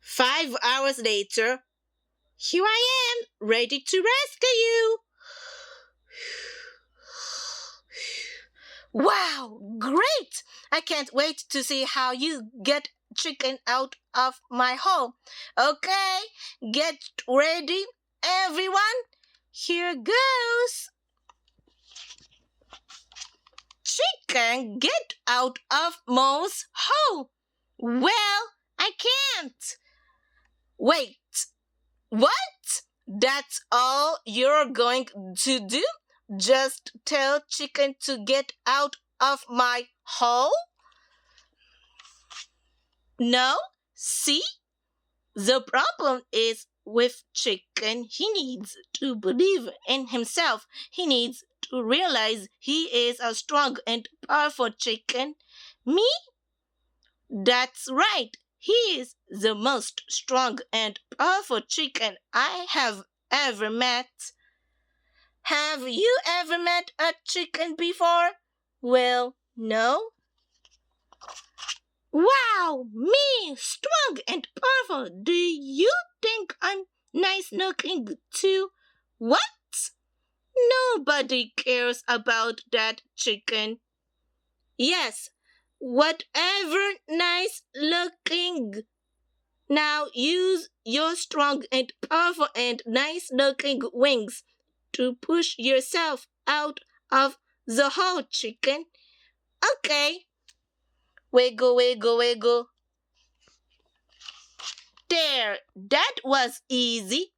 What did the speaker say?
5 hours later, here I am, ready to rescue you. Wow, great! I can't wait to see how you get chicken out of my hole. Okay, get ready, everyone. Here goes. Chicken, get out of Mo's hole. Well, I can't. Wait, what? That's all you're going to do? Just tell Chicken to get out of my hole? No, see? The problem is with Chicken. He needs to believe in himself. He needs to realize he is a strong and powerful chicken. Me? That's right. He is the most strong and powerful chicken I have ever met. Have you ever met a chicken before? Well, no. Wow, me, strong and powerful. Do you think I'm nice looking too? What? Nobody cares about that chicken. Yes, whatever nice looking. Now use your strong and powerful and nice looking wings to push yourself out of the hole, chicken. Okay. Wiggle, wiggle, wiggle. There, that was easy.